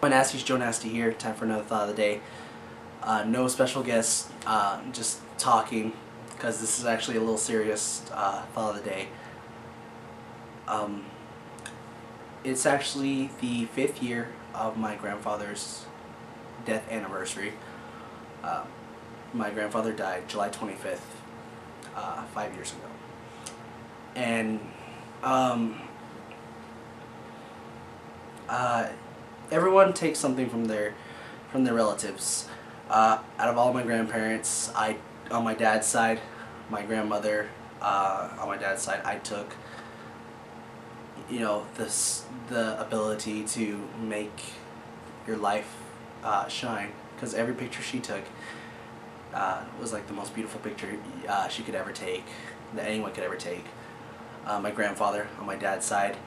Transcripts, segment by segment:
Nasty's Joe Nasty here. Time for another thought of the day. No special guests, just talking, because this is actually a little serious thought of the day. It's actually the 5th year of my grandfather's death anniversary. My grandfather died July 25th, 5 years ago. And everyone takes something from their relatives. Out of all my grandparents, on my dad's side, my grandmother, on my dad's side, I took, the ability to make your life shine, because every picture she took was like the most beautiful picture she could ever take, that anyone could ever take. My grandfather on my dad's side,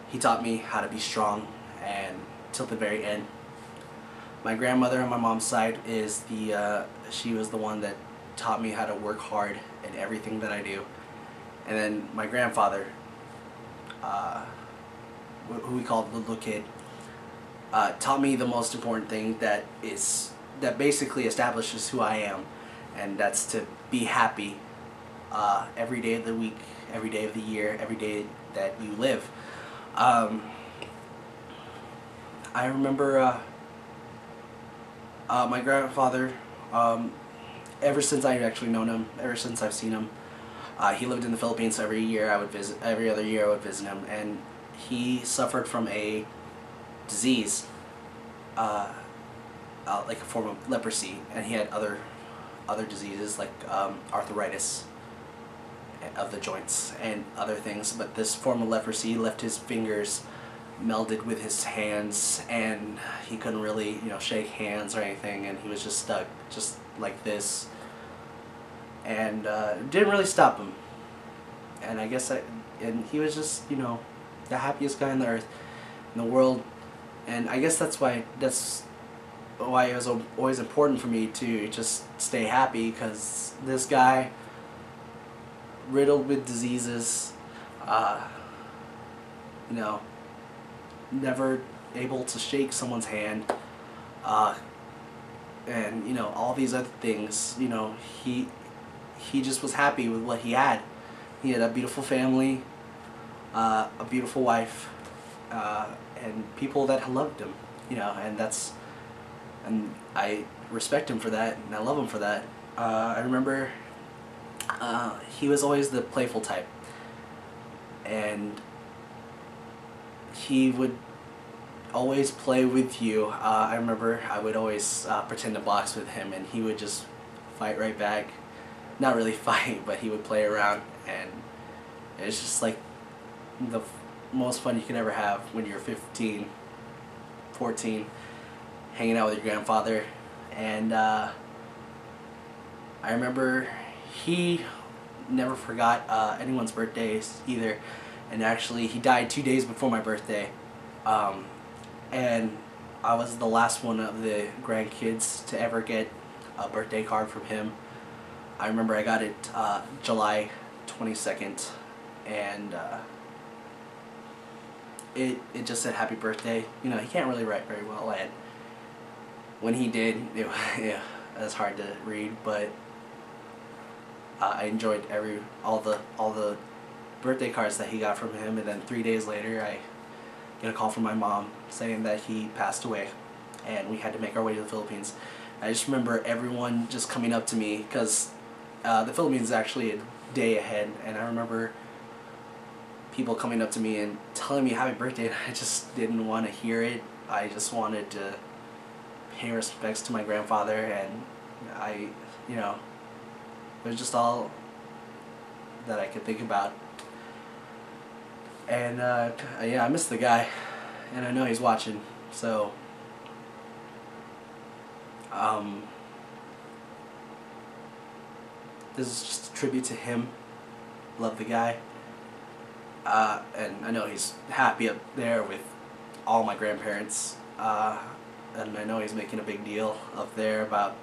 he taught me how to be strong and till the very end. My grandmother on my mom's side is she was the one that taught me how to work hard in everything that I do. And then my grandfather, who we called the little kid, taught me the most important thing that basically establishes who I am, and that's to be happy every day of the week, every day of the year, every day that you live. I remember my grandfather, ever since I've actually known him, ever since I've seen him, he lived in the Philippines, so every other year I would visit him, and he suffered from a disease, like a form of leprosy, and he had other diseases like arthritis of the joints and other things, but this form of leprosy left his fingers melded with his hands, and he couldn't really shake hands or anything, and he was just stuck just like this, and it didn't really stop him. And I guess and he was just the happiest guy on the earth, in the world. And I guess that's why it was always important for me to just stay happy, because this guy, riddled with diseases, never able to shake someone's hand, and all these other things, he just was happy with what he had. He had a beautiful family, a beautiful wife, and people that loved him, and I respect him for that, and I love him for that. I remember he was always the playful type, and he would always play with you. I remember I would always pretend to box with him, and he would just fight right back. Not really fight, but he would play around, and it's just like the most fun you can ever have when you're 15, 14, hanging out with your grandfather. And I remember he never forgot anyone's birthdays either, and actually he died 2 days before my birthday, and I was the last one of the grandkids to ever get a birthday card from him. I remember I got it July 22nd, and it just said happy birthday. He can't really write very well, and when he did, it was hard to read, but I enjoyed all the birthday cards that he got from him. And then 3 days later, I get a call from my mom saying that he passed away, and we had to make our way to the Philippines. I just remember everyone just coming up to me, because the Philippines is actually a day ahead, and I remember people coming up to me and telling me happy birthday, and I just didn't want to hear it. I just wanted to pay respects to my grandfather, and it was just all that I could think about. And yeah, I miss the guy, and I know he's watching, so this is just a tribute to him. Love the guy, and I know he's happy up there with all my grandparents, and I know he's making a big deal up there about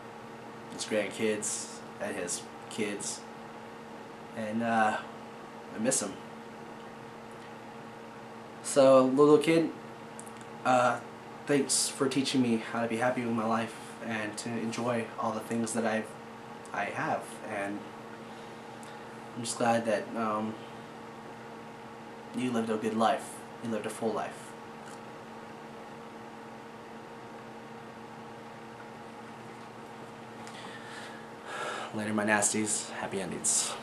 his grandkids and his kids, and I miss him. So, little kid, Thanks for teaching me how to be happy with my life and to enjoy all the things that I have, and I'm just glad that you lived a good life. You lived a full life. Later, my nasties. Happy endings.